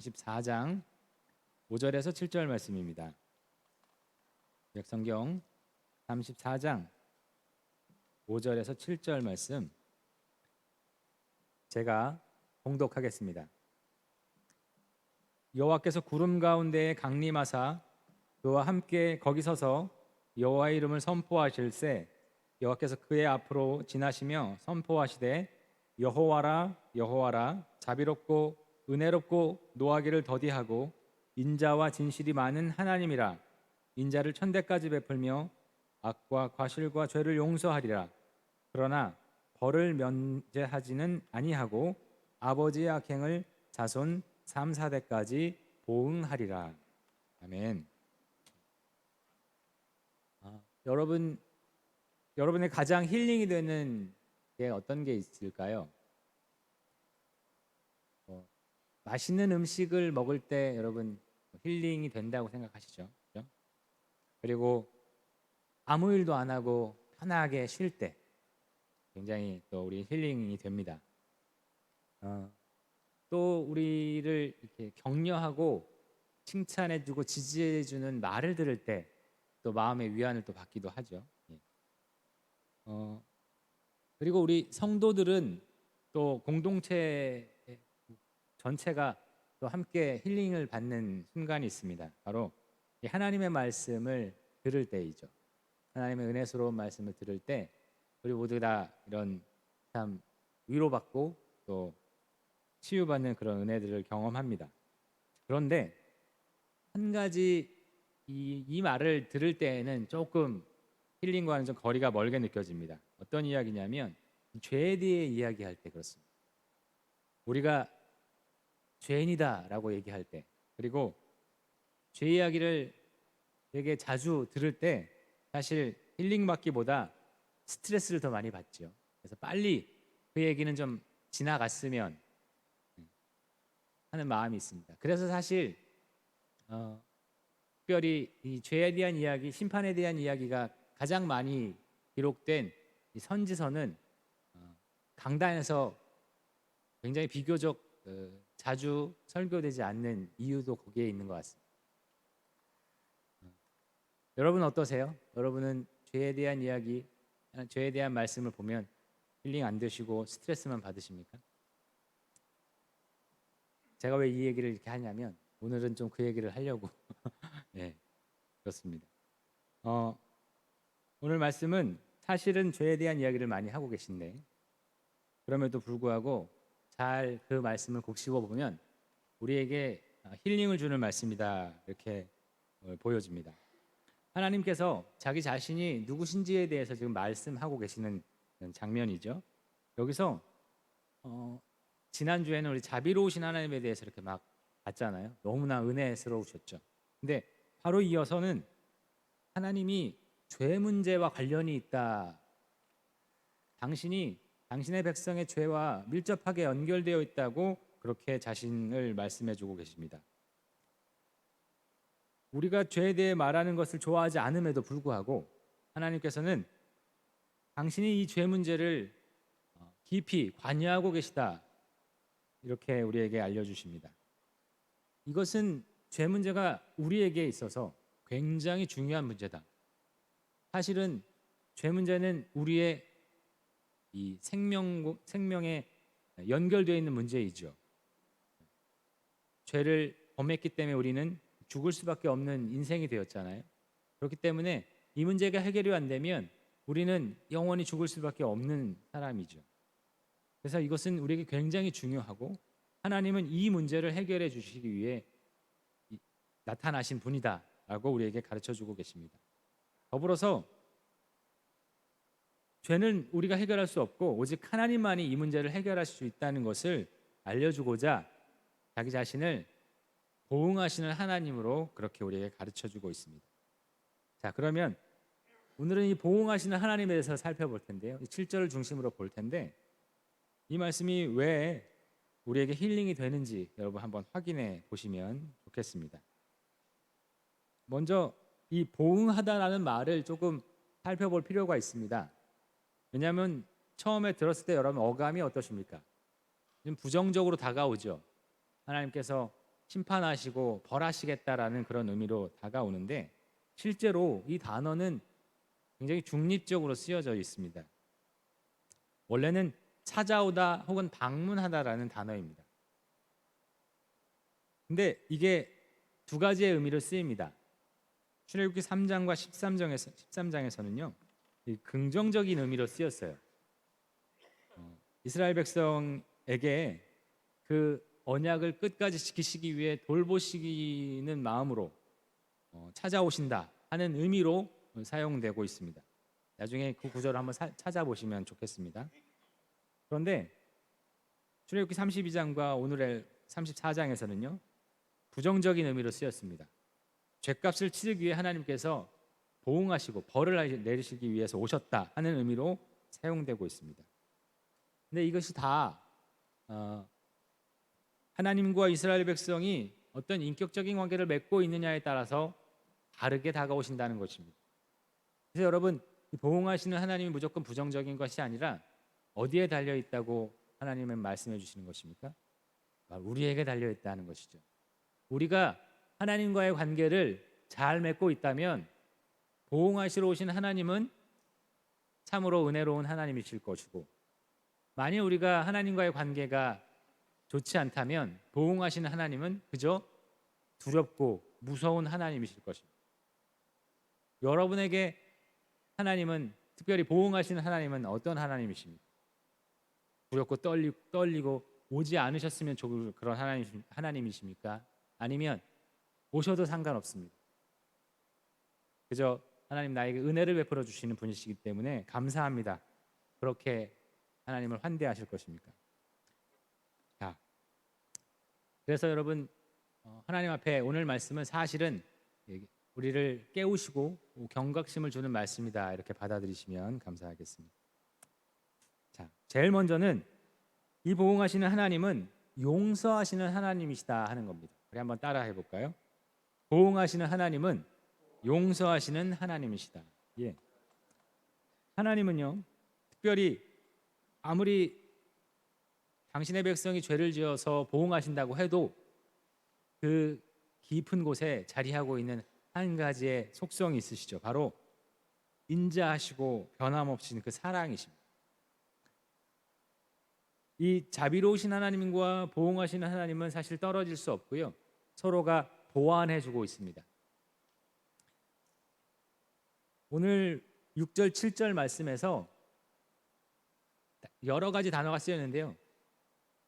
14장 5절에서 7절 말씀입니다. 성경 34장 5절에서 7절 말씀 제가 봉독하겠습니다. 여호와께서 구름 가운데에 강림하사 그와 함께 거기 서서 여호와의 이름을 선포하실세 여호와께서 그의 앞으로 지나시며 선포하시되 여호와라 여호와라 자비롭고 은혜롭고 노하기를 더디하고 인자와 진실이 많은 하나님이라 인자를 천대까지 베풀며 악과 과실과 죄를 용서하리라. 그러나 벌을 면제하지는 아니하고 아버지의 악행을 자손 3, 4대까지 보응하리라. 아멘. 여러분의 가장 힐링이 되는 게 어떤 게 있을까요? 맛있는 음식을 먹을 때 여러분 힐링이 된다고 생각하시죠? 그렇죠? 그리고 아무 일도 안 하고 편하게 쉴 때 굉장히 또 우리 힐링이 됩니다. 또 우리를 이렇게 격려하고 칭찬해주고 지지해주는 말을 들을 때 또 마음의 위안을 또 받기도 하죠. 그리고 우리 성도들은 또 공동체 전체가 또 함께 힐링을 받는 순간이 있습니다. 바로 하나님의 말씀을 들을 때이죠. 하나님의 은혜스러운 말씀을 들을 때 우리 모두 다 이런 참 위로받고 또 치유받는 그런 은혜들을 경험합니다. 그런데 한 가지 이 말을 들을 때에는 조금 힐링과는 좀 거리가 멀게 느껴집니다. 어떤 이야기냐면 죄에 대해 이야기할 때 그렇습니다. 우리가 죄인이다라고 얘기할 때, 그리고 죄 이야기를 되게 자주 들을 때 사실 힐링 받기보다 스트레스를 더 많이 받죠. 그래서 빨리 그 얘기는 좀 지나갔으면 하는 마음이 있습니다. 그래서 사실 특별히 이 죄에 대한 이야기, 심판에 대한 이야기가 가장 많이 기록된 이 선지서는 강단에서 굉장히 비교적 자주 설교되지 않는 이유도 거기에 있는 것 같습니다. 여러분 어떠세요? 여러분은 죄에 대한 이야기, 죄에 대한 말씀을 보면 힐링 안 되시고 스트레스만 받으십니까? 제가 왜 이 얘기를 이렇게 하냐면 오늘은 좀 그 얘기를 하려고 네, 그렇습니다. 오늘 말씀은 사실은 죄에 대한 이야기를 많이 하고 계신데 그럼에도 불구하고 잘 그 말씀을 곱씹어 보면 우리에게 힐링을 주는 말씀이다 이렇게 보여집니다. 하나님께서 자기 자신이 누구신지에 대해서 지금 말씀하고 계시는 장면이죠. 여기서 지난주에는 우리 자비로우신 하나님에 대해서 이렇게 막 봤잖아요. 너무나 은혜스러우셨죠. 근데 바로 이어서는 하나님이 죄 문제와 관련이 있다. 당신의 백성의 죄와 밀접하게 연결되어 있다고 그렇게 자신을 말씀해 주고 계십니다. 우리가 죄에 대해 말하는 것을 좋아하지 않음에도 불구하고 하나님께서는 당신이 이 죄 문제를 깊이 관여하고 계시다. 이렇게 우리에게 알려주십니다. 이것은 죄 문제가 우리에게 있어서 굉장히 중요한 문제다. 사실은 죄 문제는 우리의 이 생명에 연결되어 있는 문제이죠. 죄를 범했기 때문에 우리는 죽을 수밖에 없는 인생이 되었잖아요. 그렇기 때문에 이 문제가 해결이 안 되면 우리는 영원히 죽을 수밖에 없는 사람이죠. 그래서 이것은 우리에게 굉장히 중요하고 하나님은 이 문제를 해결해 주시기 위해 나타나신 분이다라고 우리에게 가르쳐주고 계십니다. 더불어서 죄는 우리가 해결할 수 없고 오직 하나님만이 이 문제를 해결하실 수 있다는 것을 알려주고자 자기 자신을 보응하시는 하나님으로 그렇게 우리에게 가르쳐주고 있습니다. 자, 그러면 오늘은 이 보응하시는 하나님에 대해서 살펴볼 텐데요. 7절을 중심으로 볼 텐데 이 말씀이 왜 우리에게 힐링이 되는지 여러분 한번 확인해 보시면 좋겠습니다. 먼저 이 보응하다라는 말을 조금 살펴볼 필요가 있습니다. 왜냐하면 처음에 들었을 때 여러분 어감이 어떠십니까? 좀 부정적으로 다가오죠. 하나님께서 심판하시고 벌하시겠다라는 그런 의미로 다가오는데 실제로 이 단어는 굉장히 중립적으로 쓰여져 있습니다. 원래는 찾아오다 혹은 방문하다라는 단어입니다. 근데 이게 두 가지의 의미로 쓰입니다. 출애굽기 3장과 13장에서는요. 긍정적인 의미로 쓰였어요. 이스라엘 백성에게 그 언약을 끝까지 지키시기 위해 돌보시는 마음으로 찾아오신다 하는 의미로 사용되고 있습니다. 나중에 그 구절을 한번 찾아보시면 좋겠습니다. 그런데 출애굽기 32장과 오늘의 34장에서는요. 부정적인 의미로 쓰였습니다. 죄값을 치르기 위해 하나님께서 보응하시고 벌을 내리시기 위해서 오셨다 하는 의미로 사용되고 있습니다. 근데 이것이 다 하나님과 이스라엘 백성이 어떤 인격적인 관계를 맺고 있느냐에 따라서 다르게 다가오신다는 것입니다. 그래서 여러분, 보응하시는 하나님이 무조건 부정적인 것이 아니라 어디에 달려 있다고 하나님은 말씀해 주시는 것입니까? 우리에게 달려 있다는 것이죠. 우리가 하나님과의 관계를 잘 맺고 있다면 보응하시러 오신 하나님은 참으로 은혜로운 하나님이실 것이고, 만일 우리가 하나님과의 관계가 좋지 않다면 보응하시는 하나님은 그저 두렵고 무서운 하나님이실 것입니다. 여러분에게 하나님은, 특별히 보응하시는 하나님은 어떤 하나님이십니까? 두렵고 떨리고 오지 않으셨으면 좋을 그런 하나님이십니까? 아니면 오셔도 상관없습니다. 그저 하나님 나에게 은혜를 베풀어 주시는 분이시기 때문에 감사합니다. 그렇게 하나님을 환대하실 것입니까? 자, 그래서 여러분, 하나님 앞에 오늘 말씀은 사실은 우리를 깨우시고 경각심을 주는 말씀이다, 이렇게 받아들이시면 감사하겠습니다. 자, 제일 먼저는 이 보응하시는 하나님은 용서하시는 하나님이시다 하는 겁니다. 우리 한번 따라 해볼까요? 보응하시는 하나님은 용서하시는 하나님이시다. 예. 하나님은요, 특별히 아무리 당신의 백성이 죄를 지어서 보응하신다고 해도 그 깊은 곳에 자리하고 있는 한 가지의 속성이 있으시죠. 바로 인자하시고 변함없이 그 사랑이십니다. 이 자비로우신 하나님과 보응하시는 하나님은 사실 떨어질 수 없고요. 서로가 보완해주고 있습니다. 오늘 6절, 7절 말씀에서 여러 가지 단어가 쓰였는데요.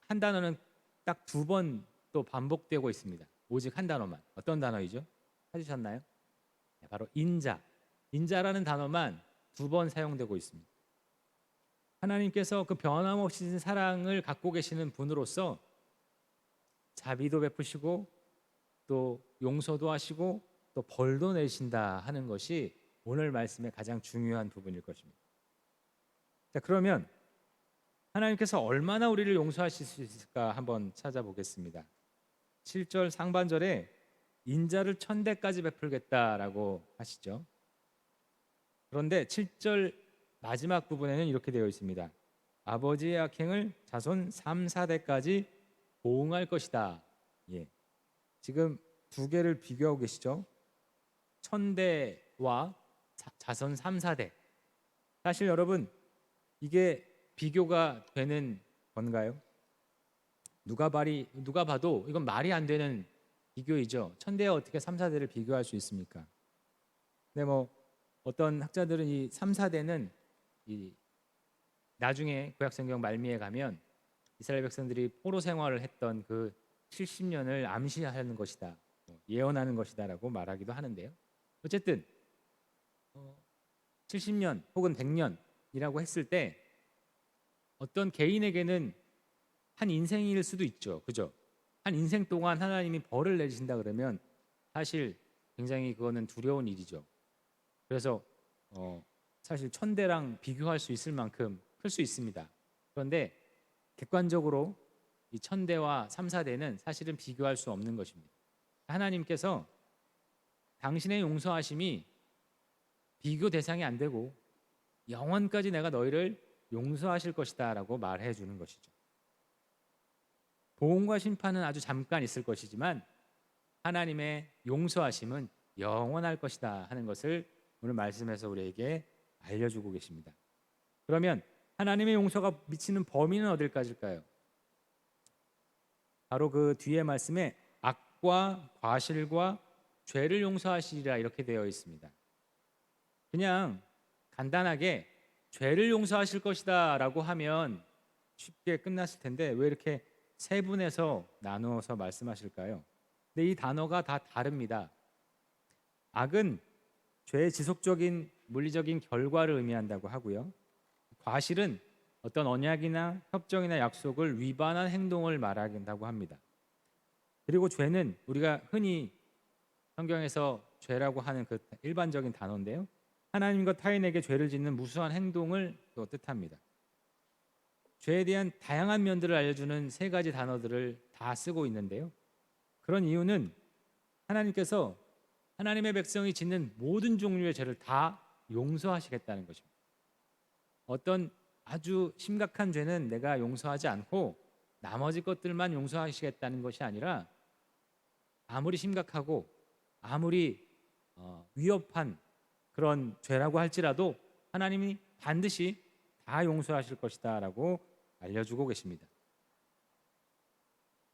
한 단어는 딱 2번 또 반복되고 있습니다. 오직 한 단어만. 어떤 단어이죠? 찾으셨나요? 바로 인자. 인자라는 단어만 2번 사용되고 있습니다. 하나님께서 그 변함없이 사랑을 갖고 계시는 분으로서 자비도 베푸시고 또 용서도 하시고 또 벌도 내신다 하는 것이 오늘 말씀의 가장 중요한 부분일 것입니다. 자, 그러면 하나님께서 얼마나 우리를 용서하실 수 있을까 한번 찾아보겠습니다. 7절 상반절에 인자를 1000대까지 베풀겠다라고 하시죠. 그런데 7절 마지막 부분에는 이렇게 되어 있습니다. 아버지의 악행을 자손 3, 4대까지 보응할 것이다. 예. 지금 두 개를 비교하고 계시죠? 1000대와 자손 3, 4대. 사실 여러분, 이게 비교가 되는 건가요? 누가 봐도 이건 말이 안 되는 비교이죠. 1000대와 어떻게 3, 4대를 비교할 수 있습니까? 근데 어떤 학자들은 이 3, 4대는 이 나중에 구약성경 말미에 가면 이스라엘 백성들이 포로 생활을 했던 그 70년을 암시하는 것이다, 예언하는 것이다라고 말하기도 하는데요. 어쨌든 70년 혹은 100년이라고 했을 때 어떤 개인에게는 한 인생일 수도 있죠. 그죠? 한 인생 동안 하나님이 벌을 내리신다 그러면 사실 굉장히 그거는 두려운 일이죠. 그래서 사실 1000대랑 비교할 수 있을 만큼 클 수 있습니다. 그런데 객관적으로 이 1000대와 3, 4대는 사실은 비교할 수 없는 것입니다. 하나님께서 당신의 용서하심이 비교 대상이 안 되고 영원까지 내가 너희를 용서하실 것이다 라고 말해 주는 것이죠. 보응과 심판은 아주 잠깐 있을 것이지만 하나님의 용서하심은 영원할 것이다 하는 것을 오늘 말씀에서 우리에게 알려주고 계십니다. 그러면 하나님의 용서가 미치는 범위는 어딜까지일까요? 바로 그 뒤에 말씀에 악과 과실과 죄를 용서하시리라 이렇게 되어 있습니다. 그냥 간단하게 죄를 용서하실 것이다 라고 하면 쉽게 끝났을 텐데 왜 이렇게 세분해서 나누어서 말씀하실까요? 근데 이 단어가 다 다릅니다. 악은 죄의 지속적인 물리적인 결과를 의미한다고 하고요. 과실은 어떤 언약이나 협정이나 약속을 위반한 행동을 말한다고 합니다. 그리고 죄는 우리가 흔히 성경에서 죄라고 하는 그 일반적인 단어인데요. 하나님과 타인에게 죄를 짓는 무수한 행동을 또 뜻합니다. 죄에 대한 다양한 면들을 알려주는 세 가지 단어들을 다 쓰고 있는데요. 그런 이유는 하나님께서 하나님의 백성이 짓는 모든 종류의 죄를 다 용서하시겠다는 것입니다. 어떤 아주 심각한 죄는 내가 용서하지 않고 나머지 것들만 용서하시겠다는 것이 아니라 아무리 심각하고 아무리 위협한 그런 죄라고 할지라도 하나님이 반드시 다 용서하실 것이다 라고 알려주고 계십니다.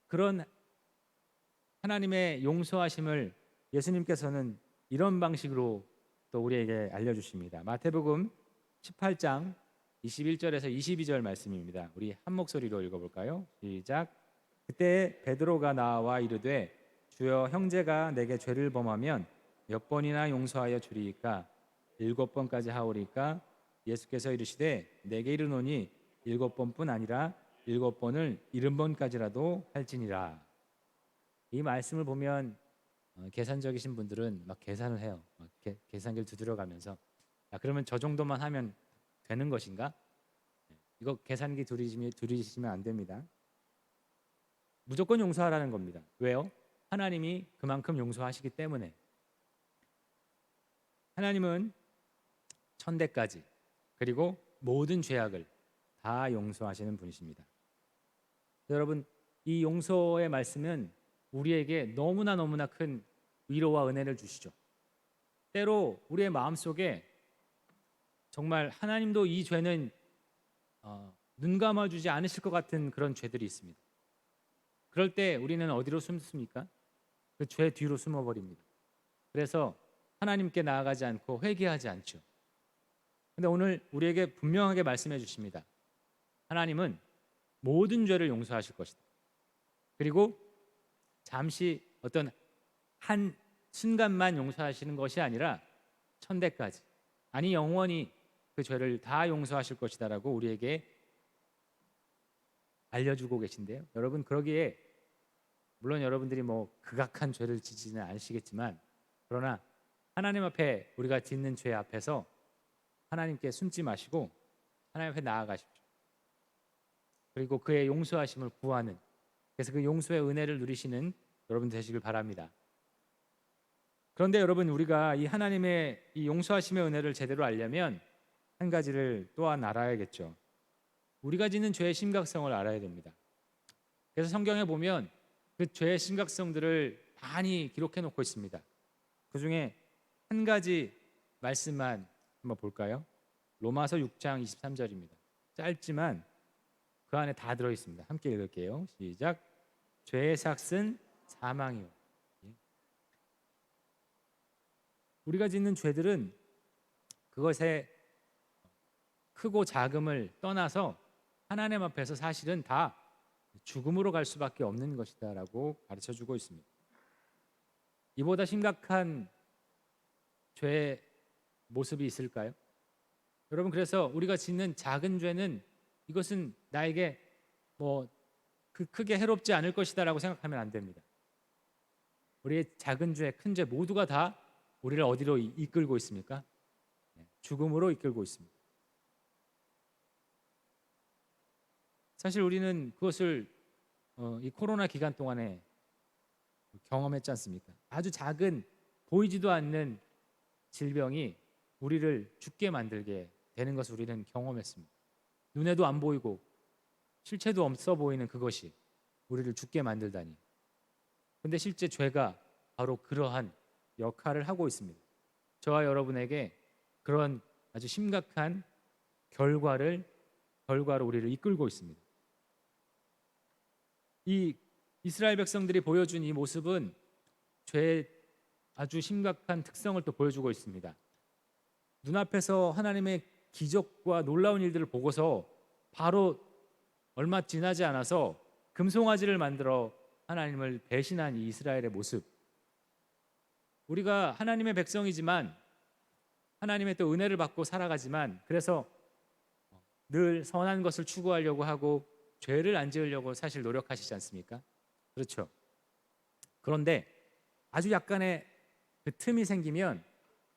그런 하나님의 용서하심을 예수님께서는 이런 방식으로 또 우리에게 알려주십니다. 마태복음 18장 21절에서 22절 말씀입니다. 우리 한 목소리로 읽어볼까요? 시작. 그때 베드로가 나와 이르되 주여 형제가 내게 죄를 범하면 몇 번이나 용서하여 주리이까? 7번까지 하오리까? 예수께서 이르시되 내게 이르노니 7번뿐 아니라 7번을 70번까지라도 할지니라. 이 말씀을 보면 계산적이신 분들은 막 계산을 해요. 막 계산기를 두드려가면서 그러면 저 정도만 하면 되는 것인가? 이거 계산기 두드리시면 안 됩니다. 무조건 용서하라는 겁니다. 왜요? 하나님이 그만큼 용서하시기 때문에. 하나님은 천대까지 그리고 모든 죄악을 다 용서하시는 분이십니다. 여러분, 이 용서의 말씀은 우리에게 너무나 큰 위로와 은혜를 주시죠. 때로 우리의 마음속에 정말 하나님도 이 죄는 눈 감아주지 않으실 것 같은 그런 죄들이 있습니다. 그럴 때 우리는 어디로 숨습니까? 그 죄 뒤로 숨어버립니다. 그래서 하나님께 나아가지 않고 회개하지 않죠. 근데 오늘 우리에게 분명하게 말씀해 주십니다. 하나님은 모든 죄를 용서하실 것이다. 그리고 잠시 어떤 한 순간만 용서하시는 것이 아니라 천대까지, 아니 영원히 그 죄를 다 용서하실 것이다라고 우리에게 알려주고 계신데요. 여러분, 그러기에 물론 여러분들이 뭐 극악한 죄를 지지는 않으시겠지만, 그러나 하나님 앞에 우리가 짓는 죄 앞에서 하나님께 숨지 마시고 하나님 앞에 나아가십시오. 그리고 그의 용서하심을 구하는, 그래서 그 용서의 은혜를 누리시는 여러분 되시길 바랍니다. 그런데 여러분, 우리가 이 하나님의 이 용서하심의 은혜를 제대로 알려면 한 가지를 또한 알아야겠죠. 우리가 짓는 죄의 심각성을 알아야 됩니다. 그래서 성경에 보면 그 죄의 심각성들을 많이 기록해 놓고 있습니다. 그 중에 한 가지 말씀만 한번 볼까요? 로마서 6장 23절입니다. 짧지만 그 안에 다 들어 있습니다. 함께 읽을게요. 시작. 죄의 삭은 사망이요. 우리가 짓는 죄들은 그것의 크고 작음을 떠나서 하나님 앞에서 사실은 다 죽음으로 갈 수밖에 없는 것이다라고 가르쳐주고 있습니다. 이보다 심각한 죄의 모습이 있을까요? 여러분, 그래서 우리가 짓는 작은 죄는 이것은 나에게 뭐 크게 해롭지 않을 것이다라고 생각하면 안 됩니다. 우리의 작은 죄, 큰 죄 모두가 다 우리를 어디로 이끌고 있습니까? 죽음으로 이끌고 있습니다. 사실 우리는 그것을 이 코로나 기간 동안에 경험했지 않습니까? 아주 작은 보이지도 않는 질병이 우리를 죽게 만들게 되는 것을 우리는 경험했습니다. 눈에도 안 보이고 실체도 없어 보이는 그것이 우리를 죽게 만들다니. 근데 실제 죄가 바로 그러한 역할을 하고 있습니다. 저와 여러분에게 그런 아주 심각한 결과로 우리를 이끌고 있습니다. 이 이스라엘 백성들이 보여준 이 모습은 죄의 아주 심각한 특성을 또 보여주고 있습니다. 눈앞에서 하나님의 기적과 놀라운 일들을 보고서 바로 얼마 지나지 않아서 금송아지를 만들어 하나님을 배신한 이 이스라엘의 모습. 우리가 하나님의 백성이지만 하나님의 또 은혜를 받고 살아가지만 그래서 늘 선한 것을 추구하려고 하고 죄를 안 지으려고 사실 노력하시지 않습니까? 그렇죠. 그런데 아주 약간의 그 틈이 생기면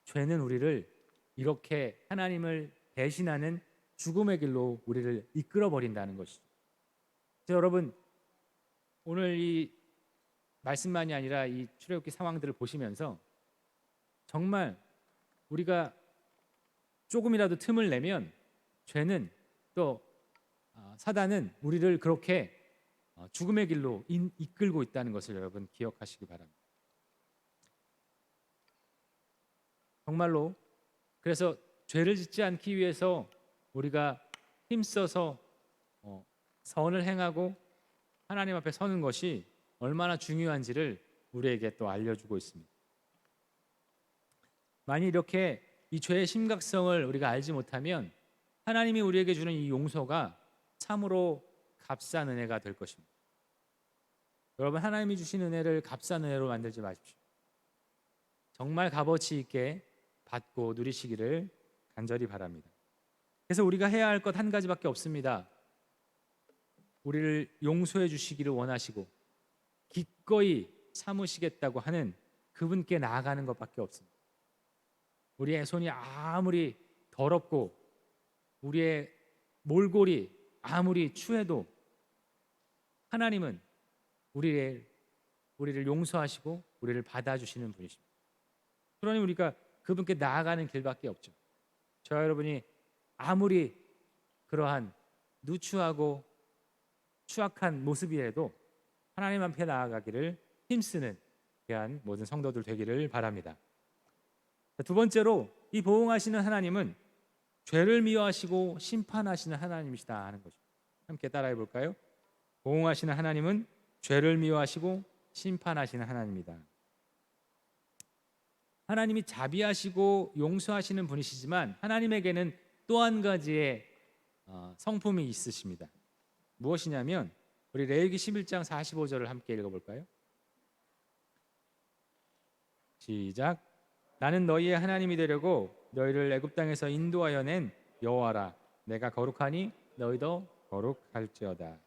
죄는 우리를 이렇게 하나님을 배신하는 죽음의 길로 우리를 이끌어 버린다는 것이죠. 여러분, 오늘 이 말씀만이 아니라 이 출애굽기 상황들을 보시면서 정말 우리가 조금이라도 틈을 내면 죄는 또 사단은 우리를 그렇게 죽음의 길로 이끌고 있다는 것을 여러분 기억하시기 바랍니다. 정말로 그래서 죄를 짓지 않기 위해서 우리가 힘써서 선을 행하고 하나님 앞에 서는 것이 얼마나 중요한지를 우리에게 또 알려주고 있습니다. 만일 이렇게 이 죄의 심각성을 우리가 알지 못하면 하나님이 우리에게 주는 이 용서가 참으로 값싼 은혜가 될 것입니다. 여러분, 하나님이 주신 은혜를 값싼 은혜로 만들지 마십시오. 정말 값어치 있게 받고 누리시기를 간절히 바랍니다. 그래서 우리가 해야 할 것 한 가지밖에 없습니다. 우리를 용서해 주시기를 원하시고 기꺼이 참으시겠다고 하는 그분께 나아가는 것밖에 없습니다. 우리의 손이 아무리 더럽고 우리의 몰골이 아무리 추해도 하나님은 우리를 용서하시고 우리를 받아주시는 분이십니다. 그러니 우리가 그분께 나아가는 길밖에 없죠. 저와 여러분이 아무리 그러한 누추하고 추악한 모습이라도 하나님 앞에 나아가기를 힘쓰는 귀한 모든 성도들 되기를 바랍니다. 두 번째로 이 보응하시는 하나님은 죄를 미워하시고 심판하시는 하나님이시다 하는 것입니다. 함께 따라해 볼까요? 보응하시는 하나님은 죄를 미워하시고 심판하시는 하나님이다. 하나님이 자비하시고 용서하시는 분이시지만 하나님에게는 또 한 가지의 성품이 있으십니다. 무엇이냐면 우리 레위기 11장 45절을 함께 읽어볼까요? 시작. 나는 너희의 하나님이 되려고 너희를 애굽 땅에서 인도하여 낸 여호와라. 내가 거룩하니 너희도 거룩할지어다.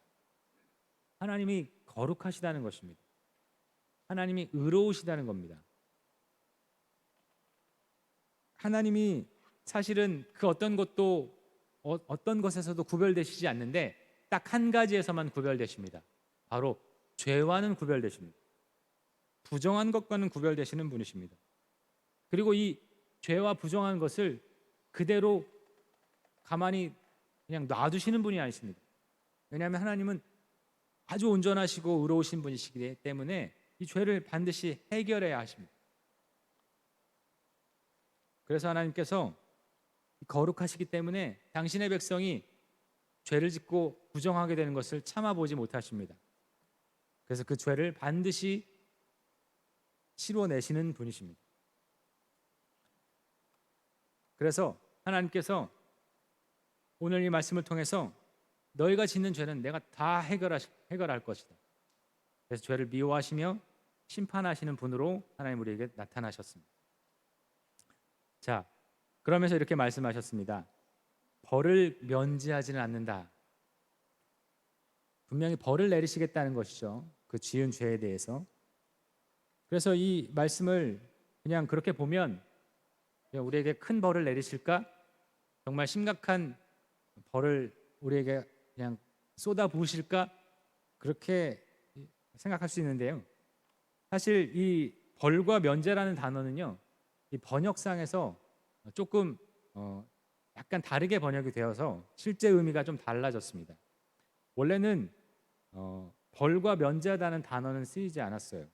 하나님이 거룩하시다는 것입니다. 하나님이 의로우시다는 겁니다. 하나님이 사실은 그 어떤 것에서도 구별되시지 않는데 딱 한 가지에서만 구별되십니다. 바로 죄와는 구별되십니다. 부정한 것과는 구별되시는 분이십니다. 그리고 이 죄와 부정한 것을 그대로 가만히 그냥 놔두시는 분이 아니십니다. 왜냐하면 하나님은 아주 온전하시고 의로우신 분이시기 때문에 이 죄를 반드시 해결해야 하십니다. 그래서 하나님께서 거룩하시기 때문에 당신의 백성이 죄를 짓고 부정하게 되는 것을 참아보지 못하십니다. 그래서 그 죄를 반드시 치러내시는 분이십니다. 그래서 하나님께서 오늘 이 말씀을 통해서 너희가 짓는 죄는 내가 다 해결할 것이다. 그래서 죄를 미워하시며 심판하시는 분으로 하나님 우리에게 나타나셨습니다. 자, 그러면서 이렇게 말씀하셨습니다. 벌을 면제하지는 않는다. 분명히 벌을 내리시겠다는 것이죠. 그 지은 죄에 대해서. 그래서 이 말씀을 그냥 그렇게 보면 우리에게 큰 벌을 내리실까? 정말 심각한 벌을 우리에게 그냥 쏟아 부으실까? 그렇게 생각할 수 있는데요. 사실 이 벌과 면제라는 단어는요, 이 번역상에서 조금 약간 다르게 번역이 되어서 실제 의미가 좀 달라졌습니다. 원래는 벌과 면제하다는 단어는 쓰이지 않았어요.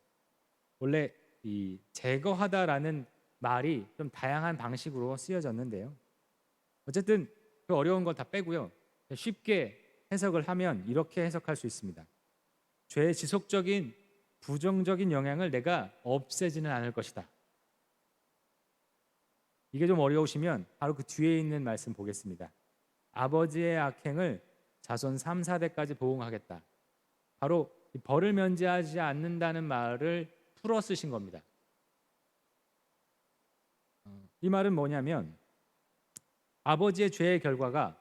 원래 이 제거하다라는 말이 좀 다양한 방식으로 쓰여졌는데요. 어쨌든 그 어려운 걸 다 빼고요. 쉽게 해석을 하면 이렇게 해석할 수 있습니다. 죄의 지속적인 부정적인 영향을 내가 없애지는 않을 것이다. 이게 좀 어려우시면 바로 그 뒤에 있는 말씀 보겠습니다. 아버지의 악행을 자손 3, 4대까지 보응하겠다. 바로 벌을 면제하지 않는다는 말을 풀어 쓰신 겁니다. 이 말은 뭐냐면 아버지의 죄의 결과가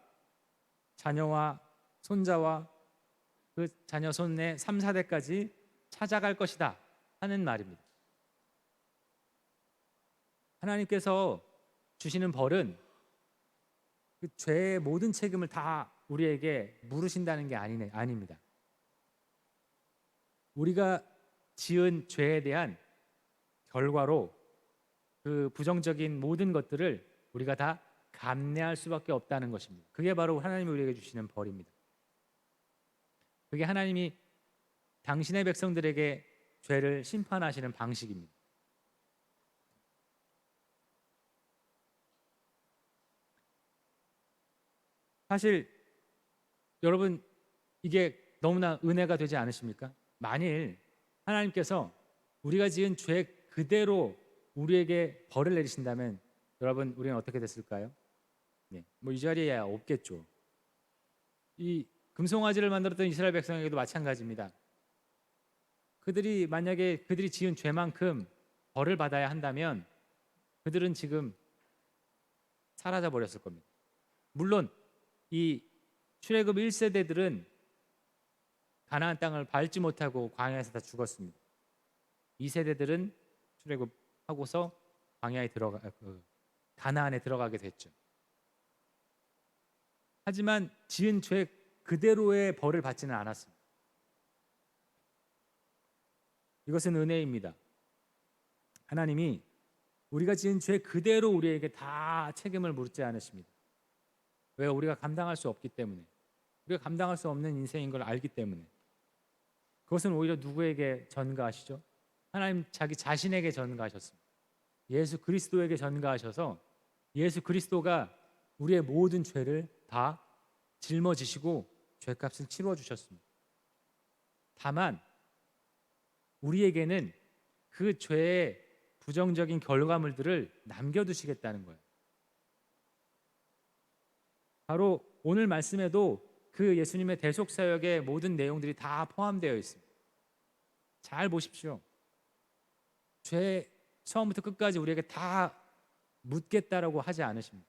자녀와 손자와 그 자녀 손의 3, 4대까지 찾아갈 것이다 하는 말입니다. 하나님께서 주시는 벌은 그 죄의 모든 책임을 다 우리에게 물으신다는 게 아닙니다. 우리가 지은 죄에 대한 결과로 그 부정적인 모든 것들을 우리가 다 감내할 수밖에 없다는 것입니다. 그게 바로 하나님이 우리에게 주시는 벌입니다. 그게 하나님이 당신의 백성들에게 죄를 심판하시는 방식입니다. 사실 여러분 이게 너무나 은혜가 되지 않으십니까? 만일 하나님께서 우리가 지은 죄 그대로 우리에게 벌을 내리신다면 여러분 우리는 어떻게 됐을까요? 네, 뭐 이 자리에 없겠죠. 이 금송아지를 만들었던 이스라엘 백성에게도 마찬가지입니다. 그들이 만약에 그들이 지은 죄만큼 벌을 받아야 한다면 그들은 지금 사라져 버렸을 겁니다. 물론 이 출애굽 1세대들은 가나안 땅을 밟지 못하고 광야에서 다 죽었습니다. 2세대들은 출애굽하고서 광야에 가나안에 들어가게 됐죠. 하지만 지은 죄 그대로의 벌을 받지는 않았습니다. 이것은 은혜입니다. 하나님이 우리가 지은 죄 그대로 우리에게 다 책임을 묻지 않으십니다. 왜? 우리가 감당할 수 없기 때문에. 우리가 감당할 수 없는 인생인 걸 알기 때문에. 그것은 오히려 누구에게 전가하시죠? 하나님 자기 자신에게 전가하셨습니다. 예수 그리스도에게 전가하셔서 예수 그리스도가 우리의 모든 죄를 다 짊어지시고 죄값을 치러 주셨습니다. 다만 우리에게는 그 죄의 부정적인 결과물들을 남겨두시겠다는 거예요. 바로 오늘 말씀에도 그 예수님의 대속사역의 모든 내용들이 다 포함되어 있습니다. 잘 보십시오. 죄 처음부터 끝까지 우리에게 다 묻겠다라고 하지 않으십니다.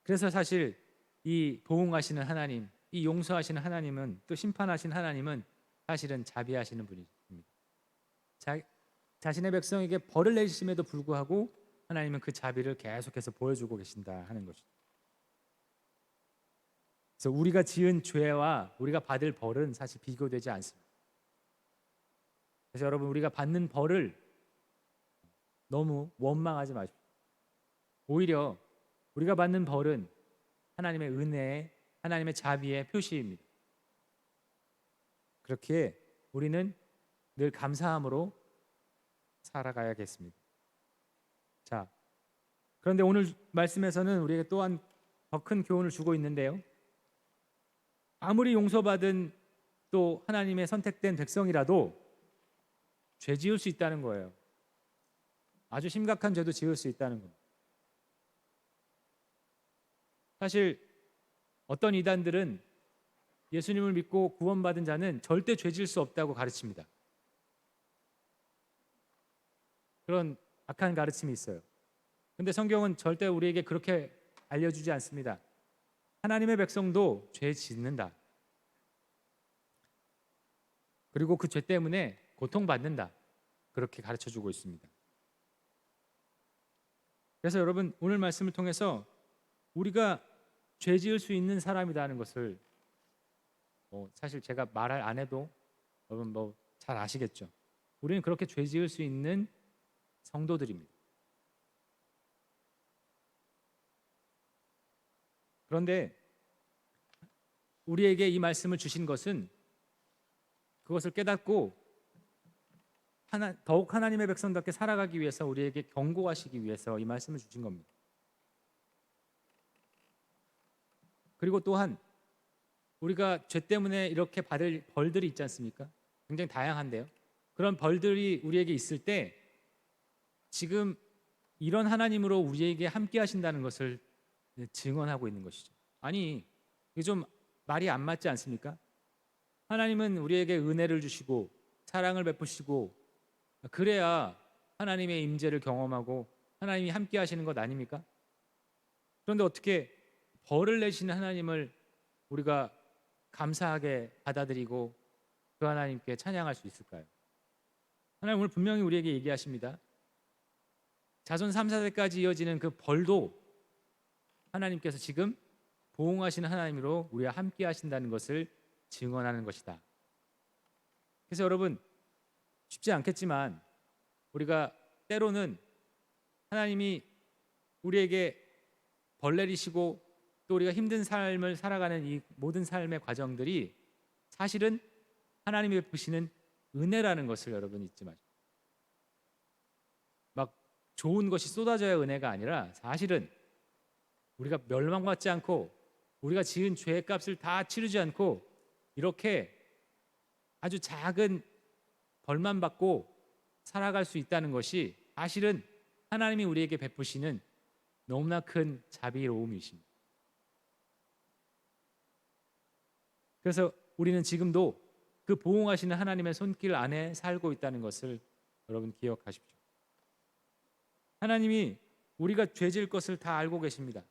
그래서 사실 이 보응하시는 하나님, 이 용서하시는 하나님은, 또 심판하시는 하나님은 사실은 자비하시는 분이십니다. 자신의 백성에게 벌을 내리심에도 불구하고 하나님은 그 자비를 계속해서 보여주고 계신다 하는 것입니다. 그래서 우리가 지은 죄와 우리가 받을 벌은 사실 비교되지 않습니다. 그래서 여러분 우리가 받는 벌을 너무 원망하지 마십시오. 오히려 우리가 받는 벌은 하나님의 은혜의, 하나님의 자비의 표시입니다. 그렇게 우리는 늘 감사함으로 살아가야겠습니다. 자, 그런데 오늘 말씀에서는 우리에게 또한 더 큰 교훈을 주고 있는데요. 아무리 용서받은 또 하나님의 선택된 백성이라도 죄 지을 수 있다는 거예요. 아주 심각한 죄도 지을 수 있다는 겁니다. 사실 어떤 이단들은 예수님을 믿고 구원받은 자는 절대 죄 지을 수 없다고 가르칩니다. 그런 악한 가르침이 있어요. 그런데 성경은 절대 우리에게 그렇게 알려주지 않습니다. 하나님의 백성도 죄 짓는다. 그리고 그 죄 때문에 고통받는다. 그렇게 가르쳐주고 있습니다. 그래서 여러분 오늘 말씀을 통해서 우리가 죄 지을 수 있는 사람이라는 것을 사실 제가 말을 안 해도 여러분 잘 아시겠죠. 우리는 그렇게 죄 지을 수 있는 성도들입니다. 그런데 우리에게 이 말씀을 주신 것은 그것을 깨닫고 더욱 하나님의 백성답게 살아가기 위해서 우리에게 경고하시기 위해서 이 말씀을 주신 겁니다. 그리고 또한 우리가 죄 때문에 이렇게 받을 벌들이 있지 않습니까? 굉장히 다양한데요. 그런 벌들이 우리에게 있을 때 지금 이런 하나님으로 우리에게 함께 하신다는 것을 증언하고 있는 것이죠. 아니, 이게 좀 말이 안 맞지 않습니까? 하나님은 우리에게 은혜를 주시고 사랑을 베푸시고 그래야 하나님의 임재를 경험하고 하나님이 함께 하시는 것 아닙니까? 그런데 어떻게 벌을 내시는 하나님을 우리가 감사하게 받아들이고 그 하나님께 찬양할 수 있을까요? 하나님 오늘 분명히 우리에게 얘기하십니다. 자손 3, 4대까지 이어지는 그 벌도 하나님께서 지금 보응하시는 하나님으로 우리와 함께 하신다는 것을 증언하는 것이다. 그래서 여러분, 쉽지 않겠지만 우리가 때로는 하나님이 우리에게 벌 내리시고 또 우리가 힘든 삶을 살아가는 이 모든 삶의 과정들이 사실은 하나님이 베푸시는 은혜라는 것을 여러분 잊지 마십시오. 막 좋은 것이 쏟아져야 은혜가 아니라 사실은 우리가 멸망받지 않고 우리가 지은 죄의 값을 다 치르지 않고 이렇게 아주 작은 벌만 받고 살아갈 수 있다는 것이 사실은 하나님이 우리에게 베푸시는 너무나 큰 자비로움이십니다. 그래서 우리는 지금도 그 보응하시는 하나님의 손길 안에 살고 있다는 것을 여러분 기억하십시오. 하나님이 우리가 죄질 것을 다 알고 계십니다.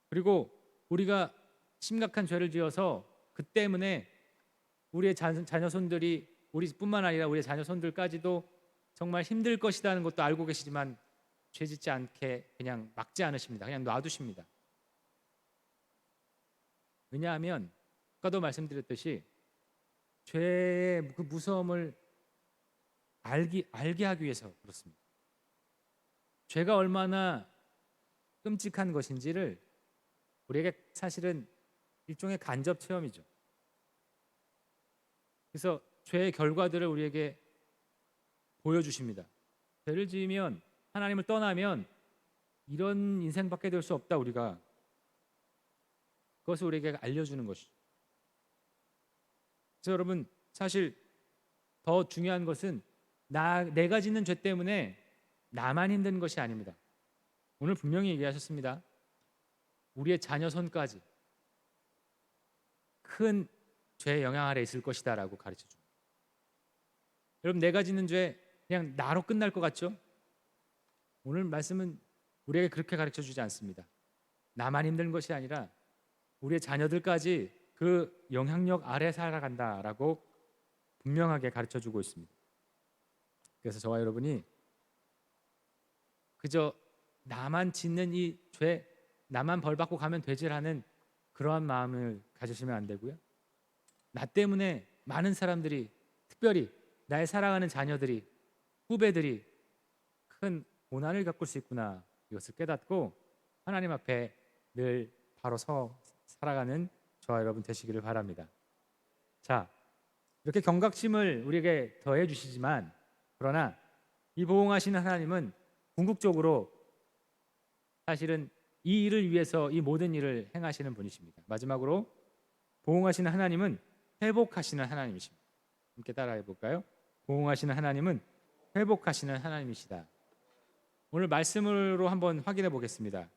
그리고 우리가 심각한 죄를 지어서 그 때문에 우리의 자녀손들이 우리뿐만 아니라 우리의 자녀손들까지도 정말 힘들 것이라는 것도 알고 계시지만 죄짓지 않게 그냥 막지 않으십니다. 그냥 놔두십니다. 왜냐하면 아까도 말씀드렸듯이 죄의 그 무서움을 알게 하기 위해서 그렇습니다. 죄가 얼마나 끔찍한 것인지를 우리에게 사실은 일종의 간접 체험이죠. 그래서 죄의 결과들을 우리에게 보여주십니다. 죄를 지으면 하나님을 떠나면 이런 인생밖에 될 수 없다. 우리가 그것을 우리에게 알려주는 것이죠. 그래서 여러분 사실 더 중요한 것은 내가 짓는 죄 때문에 나만 힘든 것이 아닙니다. 오늘 분명히 얘기하셨습니다. 우리의 자녀 손까지 큰 죄의 영향 아래 있을 것이다 라고 가르쳐 줍니다. 여러분 내가 짓는 죄 그냥 나로 끝날 것 같죠? 오늘 말씀은 우리에게 그렇게 가르쳐 주지 않습니다. 나만 힘든 것이 아니라 우리의 자녀들까지 그 영향력 아래 살아간다라고 분명하게 가르쳐 주고 있습니다. 그래서 저와 여러분이 그저 나만 짓는 이 죄, 나만 벌받고 가면 되지라는 그러한 마음을 가지시면 안 되고요. 나 때문에 많은 사람들이, 특별히 나의 사랑하는 자녀들이, 후배들이 큰 고난을 겪을 수 있구나, 이것을 깨닫고 하나님 앞에 늘 바로 살아가는 저와 여러분 되시기를 바랍니다. 자, 이렇게 경각심을 우리에게 더해 주시지만 그러나 이 보응하시는 하나님은 궁극적으로 사실은 이 일을 위해서 이 모든 일을 행하시는 분이십니다. 마지막으로 보응하시는 하나님은 회복하시는 하나님이십니다. 함께 따라해 볼까요? 보응하시는 하나님은 회복하시는 하나님이시다. 오늘 말씀으로 한번 확인해 보겠습니다.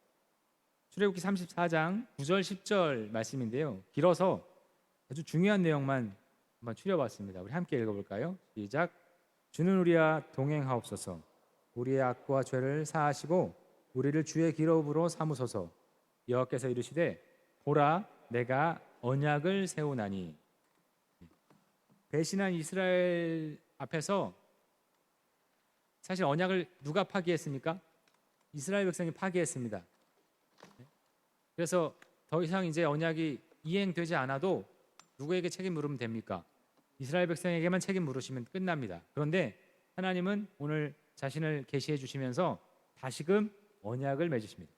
출애굽기 34장 9절 10절 말씀인데요. 길어서 아주 중요한 내용만 한번 추려봤습니다. 우리 함께 읽어볼까요? 시작. 주는 우리와 동행하옵소서. 우리의 악과 죄를 사하시고 우리를 주의 기업으로 삼으소서. 여호와께서 이르시되 보라 내가 언약을 세우나니. 배신한 이스라엘 앞에서 사실 언약을 누가 파기했습니까? 이스라엘 백성이 파기했습니다. 그래서 더 이상 이제 언약이 이행되지 않아도 누구에게 책임 물으면 됩니까? 이스라엘 백성에게만 책임 물으시면 끝납니다. 그런데 하나님은 오늘 자신을 계시해 주시면서 다시금 언약을 맺으십니다.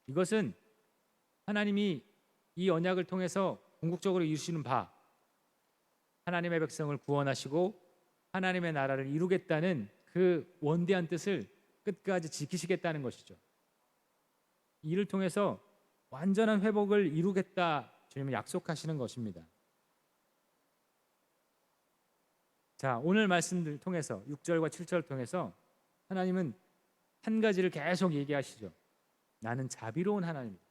이것은 하나님이 이 언약을 통해서 궁극적으로 이루시는 바, 하나님의 백성을 구원하시고 하나님의 나라를 이루겠다는 그 원대한 뜻을 끝까지 지키시겠다는 것이죠. 이를 통해서 완전한 회복을 이루겠다 주님은 약속하시는 것입니다. 자, 오늘 말씀을 통해서 6절과 7절을 통해서 하나님은 한 가지를 계속 얘기하시죠. 나는 자비로운 하나님이다.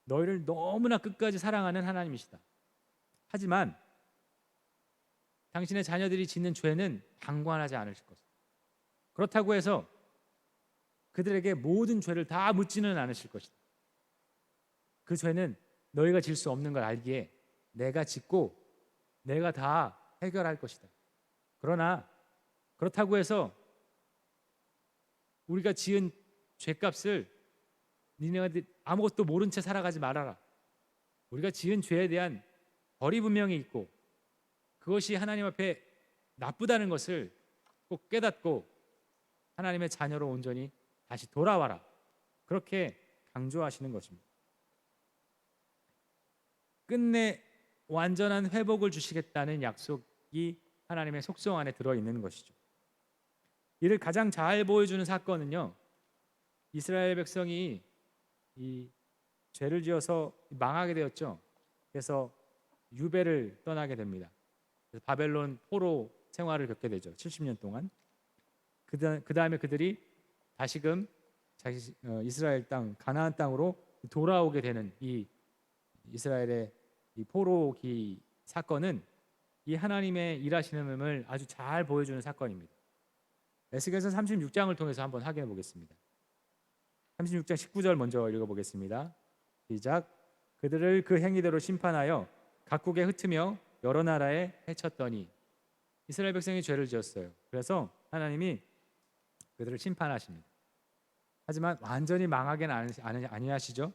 너희를 너무나 끝까지 사랑하는 하나님이시다. 하지만 당신의 자녀들이 짓는 죄는 방관하지 않으실 것이다. 그렇다고 해서 그들에게 모든 죄를 다 묻지는 않으실 것이다. 그 죄는 너희가 질 수 없는 걸 알기에 내가 짓고 내가 다 해결할 것이다. 그러나 그렇다고 해서 우리가 지은 죄값을 니네가 아무것도 모른 채 살아가지 말아라. 우리가 지은 죄에 대한 벌이 분명히 있고 그것이 하나님 앞에 나쁘다는 것을 꼭 깨닫고 하나님의 자녀로 온전히 다시 돌아와라. 그렇게 강조하시는 것입니다. 끝내 완전한 회복을 주시겠다는 약속이 하나님의 속성 안에 들어있는 것이죠. 이를 가장 잘 보여주는 사건은요, 이스라엘 백성이 이 죄를 지어서 망하게 되었죠. 그래서 유배를 떠나게 됩니다. 그래서 바벨론 포로 생활을 겪게 되죠. 70년 동안. 그 다음에 그들이 다시금 이스라엘 땅 가나안 땅으로 돌아오게 되는 이 이스라엘의 이 포로기 사건은 이 하나님의 일하시는 아주 잘 보여주는 사건입니다. 에스겔서 36장을 통해서 한번 확인해 보겠습니다. 36장 19절 먼저 읽어보겠습니다. 시작. 그들을 그 행위대로 심판하여 각국에 흩으며 여러 나라에 해쳤더니 이스라엘 백성이 죄를 지었어요. 그래서 하나님이 그들을 심판하십니다. 하지만 완전히 망하게는 아니하시죠.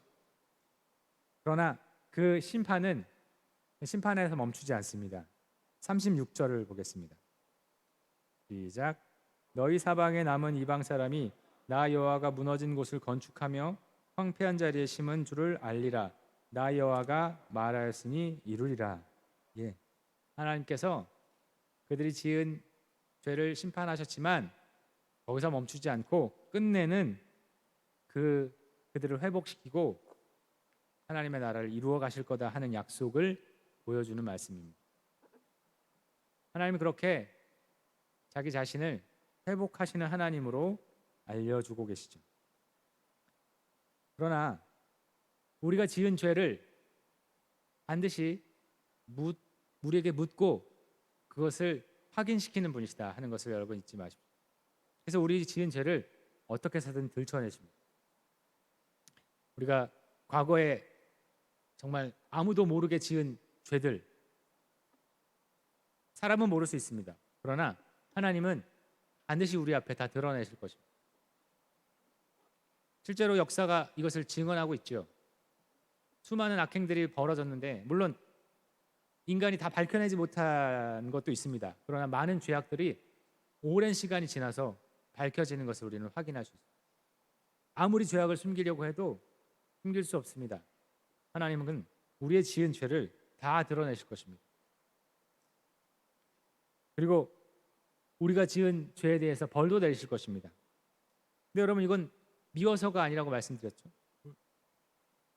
그러나 그 심판에서 멈추지 않습니다. 36절을 보겠습니다. 시작. 너희 사방에 남은 이방 사람이 나 여호와가 무너진 곳을 건축하며 황폐한 자리에 심은 줄을 알리라. 나 여호와가 말하였으니 이루리라. 예, 하나님께서 그들이 지은 죄를 심판하셨지만 거기서 멈추지 않고 끝내는 그들을 회복시키고 하나님의 나라를 이루어 가실 거다 하는 약속을 보여주는 말씀입니다. 하나님은 그렇게 자기 자신을 회복하시는 하나님으로 알려주고 계시죠. 그러나 우리가 지은 죄를 반드시 우리에게 묻고 그것을 확인시키는 분이시다 하는 것을 여러분 잊지 마십시오. 그래서 우리 지은 죄를 어떻게 해서든 들춰내십니다. 우리가 과거에 정말 아무도 모르게 지은 죄들, 사람은 모를 수 있습니다. 그러나 하나님은 반드시 우리 앞에 다 드러내실 것입니다. 실제로 역사가 이것을 증언하고 있죠. 수많은 악행들이 벌어졌는데 물론 인간이 다 밝혀내지 못한 것도 있습니다. 그러나 많은 죄악들이 오랜 시간이 지나서 밝혀지는 것을 우리는 확인할 수 있습니다. 아무리 죄악을 숨기려고 해도 숨길 수 없습니다. 하나님은 우리의 지은 죄를 다 드러내실 것입니다. 그리고 우리가 지은 죄에 대해서 벌도 내리실 것입니다. 근데 여러분 이건 미워서가 아니라고 말씀드렸죠.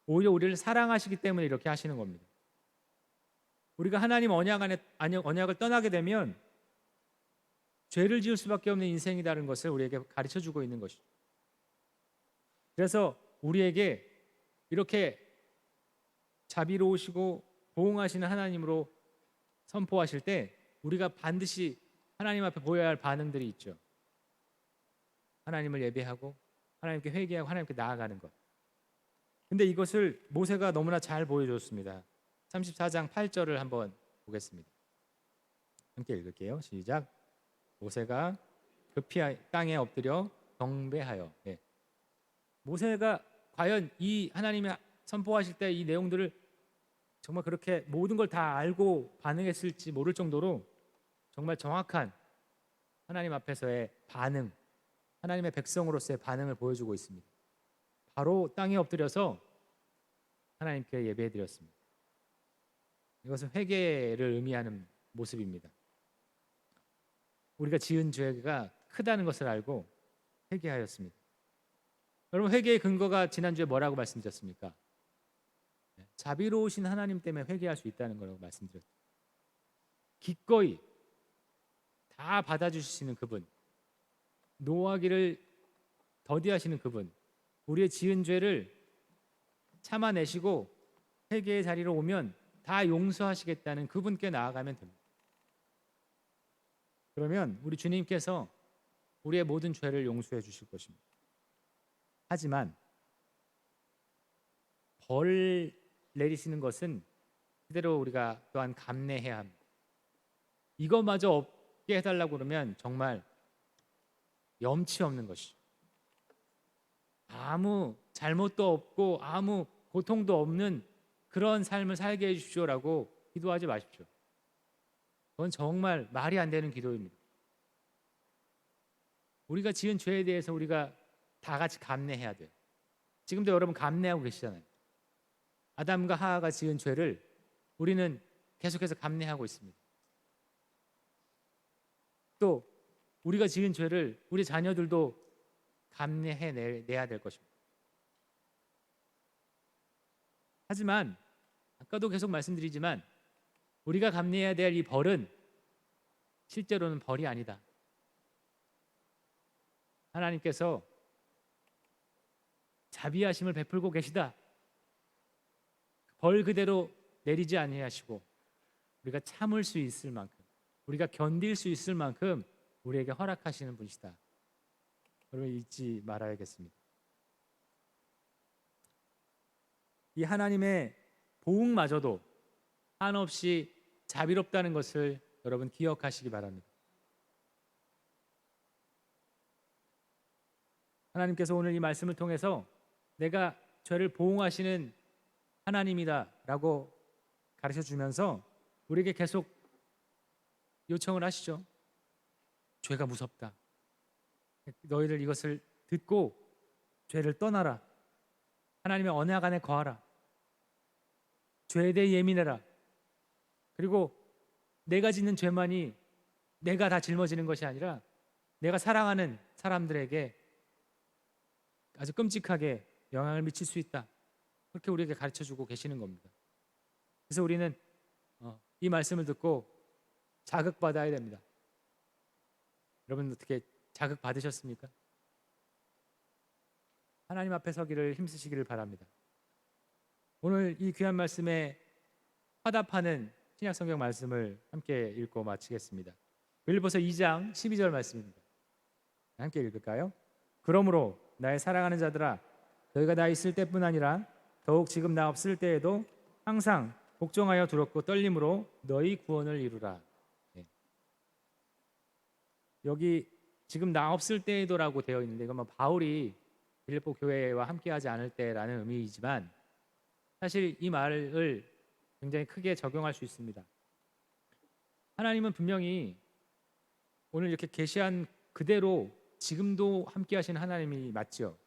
오히려 우리를 사랑하시기 때문에 이렇게 하시는 겁니다. 우리가 하나님 언약을 떠나게 되면 죄를 지을 수밖에 없는 인생이라는 것을 우리에게 가르쳐주고 있는 것이죠. 그래서 우리에게 이렇게 자비로우시고 보응하시는 하나님으로 선포하실 때 우리가 반드시 하나님 앞에 보여야 할 반응들이 있죠. 하나님을 예배하고 하나님께 회개하고 하나님께 나아가는 것. 근데 이것을 모세가 너무나 잘 보여줬습니다. 34장 8절을 한번 보겠습니다. 함께 읽을게요. 시작. 모세가 급히 땅에 엎드려 경배하여. 예. 모세가 과연 이 하나님이 선포하실 때 이 내용들을 정말 그렇게 모든 걸 다 알고 반응했을지 모를 정도로 정말 정확한 하나님 앞에서의 반응, 하나님의 백성으로서의 반응을 보여주고 있습니다. 바로 땅에 엎드려서 하나님께 예배해드렸습니다. 이것은 회개를 의미하는 모습입니다. 우리가 지은 죄가 크다는 것을 알고 회개하였습니다. 여러분, 회개의 근거가 지난주에 뭐라고 말씀드렸습니까? 자비로우신 하나님 때문에 회개할 수 있다는 거라고 말씀드렸죠. 기꺼이 다 받아주시는 그분, 노하기를 더디하시는 그분, 우리의 지은 죄를 참아내시고 회개의 자리로 오면 다 용서하시겠다는 그분께 나아가면 됩니다. 그러면 우리 주님께서 우리의 모든 죄를 용서해 주실 것입니다. 하지만 벌 내리시는 것은 그대로 우리가 또한 감내해야 합니다. 이것마저 없게 해달라고 그러면 정말 염치 없는 것이죠. 아무 잘못도 없고 아무 고통도 없는 그런 삶을 살게 해주십시오라고 기도하지 마십시오. 그건 정말 말이 안 되는 기도입니다. 우리가 지은 죄에 대해서 우리가 다 같이 감내해야 돼요. 지금도 여러분 감내하고 계시잖아요. 아담과 하하가 지은 죄를 우리는 계속해서 감내하고 있습니다. 또 우리가 지은 죄를 우리 자녀들도 감내해내야 될 것입니다. 하지만 아까도 계속 말씀드리지만 우리가 감내해야 될 이 벌은 실제로는 벌이 아니다. 하나님께서 자비하심을 베풀고 계시다. 벌 그대로 내리지 아니하시고 우리가 참을 수 있을 만큼, 우리가 견딜 수 있을 만큼 우리에게 허락하시는 분이시다. 여러분 잊지 말아야겠습니다. 이 하나님의 보응마저도 한없이 자비롭다는 것을 여러분 기억하시기 바랍니다. 하나님께서 오늘 이 말씀을 통해서 내가 죄를 보응하시는 하나님이다라고 가르쳐 주면서 우리에게 계속 요청을 하시죠. 죄가 무섭다. 너희들 이것을 듣고 죄를 떠나라. 하나님의 언약 안에 거하라. 죄에 대해 예민해라. 그리고 내가 짓는 죄만이 내가 다 짊어지는 것이 아니라 내가 사랑하는 사람들에게 아주 끔찍하게 영향을 미칠 수 있다. 그렇게 우리에게 가르쳐주고 계시는 겁니다. 그래서 우리는 이 말씀을 듣고 자극받아야 됩니다. 여러분 어떻게 자극받으셨습니까? 하나님 앞에 서기를 힘쓰시기를 바랍니다. 오늘 이 귀한 말씀에 화답하는 신약성경 말씀을 함께 읽고 마치겠습니다. 빌립보서 2장 12절 말씀입니다. 함께 읽을까요? 그러므로 나의 사랑하는 자들아, 너희가 나 있을 때뿐 아니라 더욱 지금 나 없을 때에도 항상 복종하여 두렵고 떨림으로 너희 구원을 이루라. 여기 지금 나 없을 때에도라고 되어 있는데 이건 바울이 빌립보 교회와 함께하지 않을 때라는 의미이지만 사실 이 말을 굉장히 크게 적용할 수 있습니다. 하나님은 분명히 오늘 이렇게 계시한 그대로 지금도 함께하시는 하나님이 맞죠.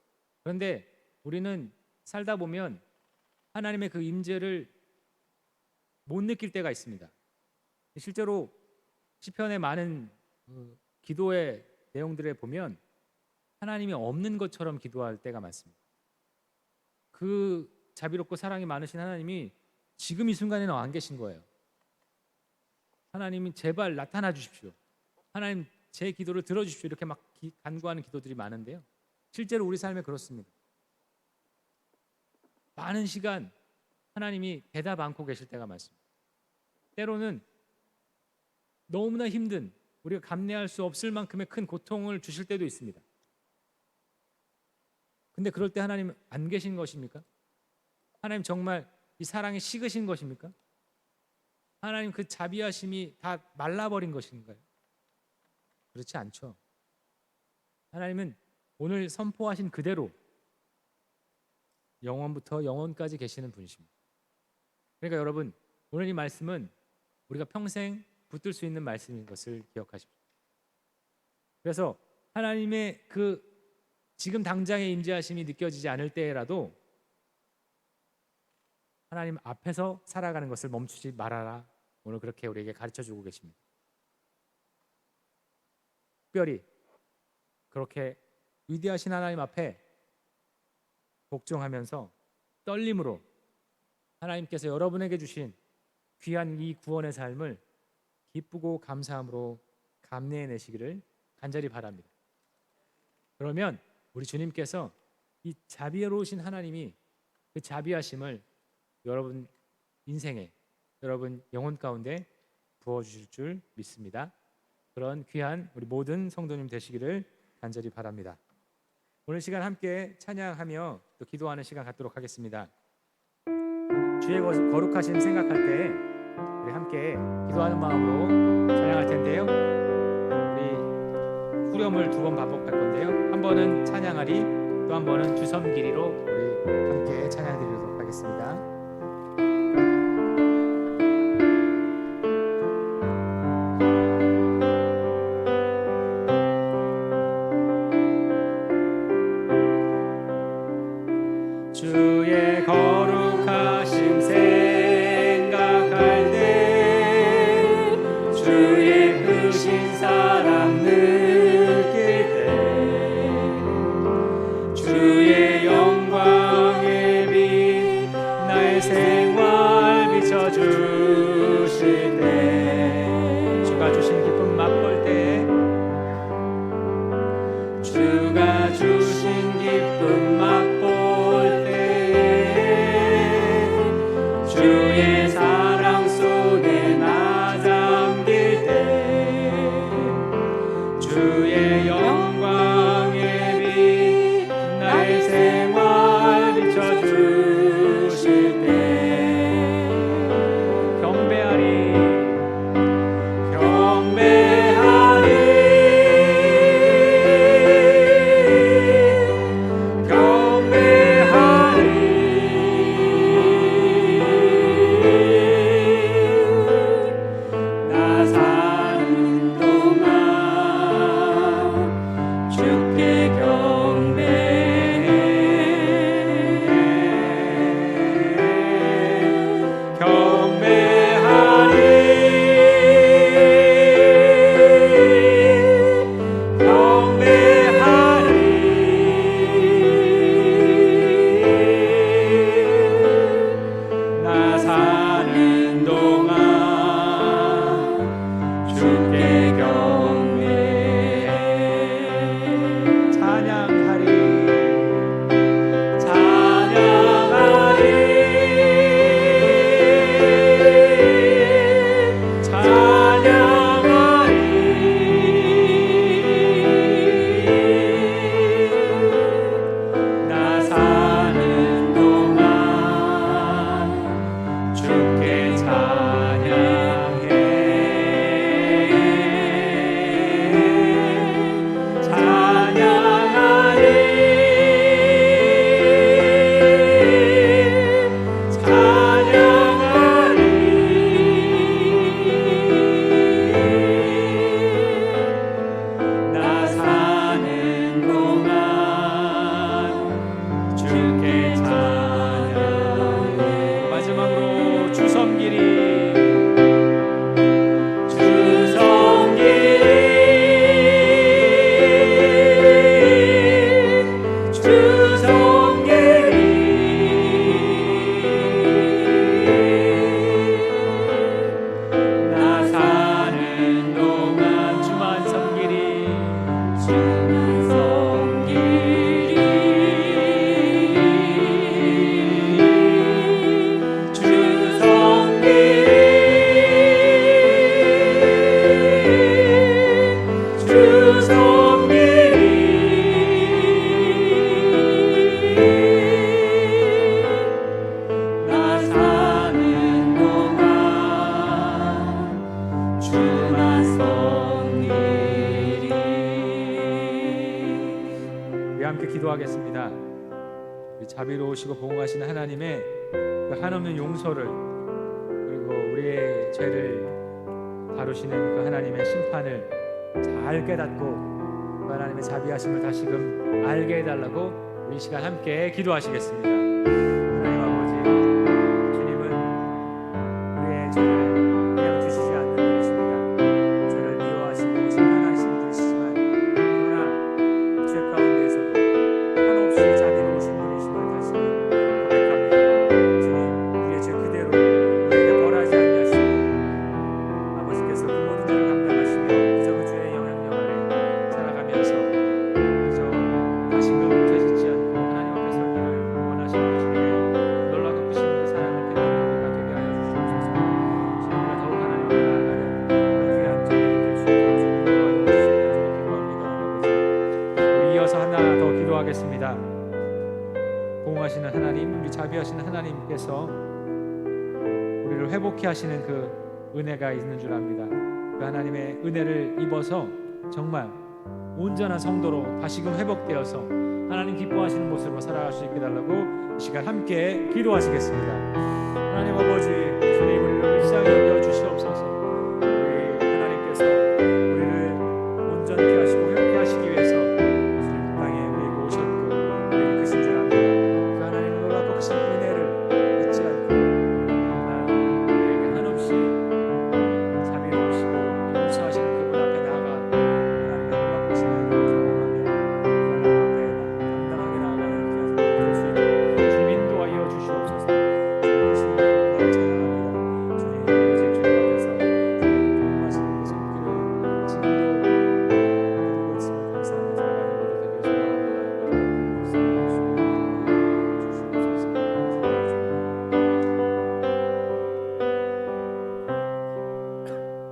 그런데 우리는 살다 보면 하나님의 그 임재를 못 느낄 때가 있습니다. 실제로 시편의 많은 기도의 내용들에 보면 하나님이 없는 것처럼 기도할 때가 많습니다. 그 자비롭고 사랑이 많으신 하나님이 지금 이 순간에는 안 계신 거예요. 하나님이 제발 나타나 주십시오. 하나님 제 기도를 들어주십시오. 이렇게 막 간구하는 기도들이 많은데요. 실제로 우리 삶에 그렇습니다. 많은 시간 하나님이 대답 않고 계실 때가 많습니다. 때로는 너무나 힘든 우리가 감내할 수 없을 만큼의 큰 고통을 주실 때도 있습니다. 근데 그럴 때 하나님 안 계신 것입니까? 하나님 정말 이 사랑이 식으신 것입니까? 하나님 그 자비하심이 다 말라버린 것인가요? 그렇지 않죠. 하나님은 오늘 선포하신 그대로 영원부터 영원까지 계시는 분이십니다. 그러니까 여러분 오늘 이 말씀은 우리가 평생 붙들 수 있는 말씀인 것을 기억하십시오. 그래서 하나님의 그 지금 당장의 임재하심이 느껴지지 않을 때라도 하나님 앞에서 살아가는 것을 멈추지 말아라. 오늘 그렇게 우리에게 가르쳐주고 계십니다. 특별히 그렇게 위대하신 하나님 앞에 복종하면서 떨림으로 하나님께서 여러분에게 주신 귀한 이 구원의 삶을 기쁘고 감사함으로 감내해내시기를 간절히 바랍니다. 그러면 우리 주님께서 이 자비로우신 하나님이 그 자비하심을 여러분 인생에, 여러분 영혼 가운데 부어주실 줄 믿습니다. 그런 귀한 우리 모든 성도님 되시기를 간절히 바랍니다. 오늘 시간 함께 찬양하며 또 기도하는 시간 갖도록 하겠습니다. 주의 거룩하심 생각할 때 우리 함께 기도하는 마음으로 찬양할 텐데요. 우리 후렴을 2번 반복할 건데요. 한 번은 찬양하리, 또 한 번은 주섬기리로 우리 함께 찬양 드리도록 하겠습니다. 주의 거룩하심 생각할 때, 주의 크신 사랑 느낄 때, 주의 영광의 빛 나의 생활 비춰주실 때, 주가 주신 기쁨 맛볼 때, 주가 주신 기쁨 맛볼 주의 사랑 속에 나 잠길 때, 주의 영광의 빛 나의 생활 비춰주실 때, 경배하리 기도하겠습니다. 자비로우시고 보응하시는 하나님의 그 한없는 용서를, 그리고 우리의 죄를 다루시는 그 하나님의 심판을 잘 깨닫고 그 하나님의 자비하심을 다시금 알게 해달라고 우리 이 시간 함께 기도하시겠습니다. 하나님 아버지, 주님 하나님께서 그 모든 일을 감당하시며 그저 그 주의 영향력 아래 살아가면서 그저 다시금 죄짓지 않고 하나님 앞에 서기를 원하시는 주님의 놀라고 크신 그 사랑을 깨닫는 우리가 되게 하여 주시옵소서. 주님과 더욱 하나님 앞에 나아가는 그런 귀한 자리가 될 수 있도록 주님 도와주시옵소서. 기도합니다. 아버지, 우리 이어서 하나 더 기도하겠습니다. 보호하시는 하나님, 우리 자비하시는 하나님께서 우리를 회복케 하시는 그 은혜가 있는 줄 압니다. 그 하나님의 은혜를 입어서 정말 온전한 성도로 다시금 회복되어서 하나님 기뻐하시는 모습으로 살아갈 수 있게 달라고 이 시간 함께 기도하시겠습니다. 하나님 아버지, 주님 우리를 불쌍히 여겨 주시옵소서. 우리 하나님께서 우리를 온전케 하시고 회복케 하시기 위해서 주님 땅에 우리에게 오셨고 우리를 크신 줄 압니다. 그 하나님의 놀랍고 크신 은혜를 잊지 않고 정말 우리에게 한없이 자비로우시고 용서하시는 그분 앞에 나아가 하나님의 놀랍고 크신 은혜를 경험하며 그 하나님 앞에 당당하게 나아가는 귀한 사람이 될 수 있도록 주님 인도하여 주시옵소서. 주님 크신 은혜를 찬양합니다. 주님 오직 주님 앞에서 주님 도움하시는 그 손길을 지금도 누리고 있으며 감사하며 살아가는 것도 되길 소망합니다. 주시옵소서.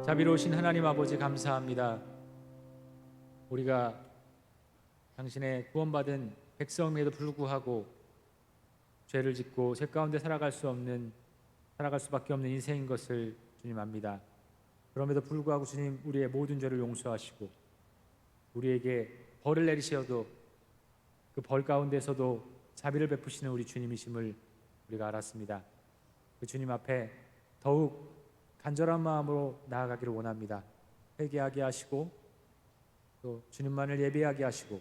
자비로우신 하나님 아버지, 감사합니다. 우리가 당신의 구원받은 백성임에도 불구하고 죄를 짓고 죄 가운데 살아갈 수밖에 없는 인생인 것을 주님 압니다. 그럼에도 불구하고 주님 우리의 모든 죄를 용서하시고 우리에게 벌을 내리셔도 그 벌 가운데서도 자비를 베푸시는 우리 주님이심을 우리가 알았습니다. 그 주님 앞에 더욱 간절한 마음으로 나아가기를 원합니다. 회개하게 하시고 또 주님만을 예배하게 하시고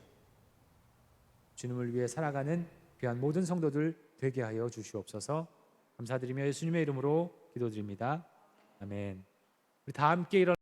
주님을 위해 살아가는 귀한 모든 성도들 되게 하여 주시옵소서. 감사드리며 예수님의 이름으로 기도드립니다. 아멘. 우리 다 함께 일어나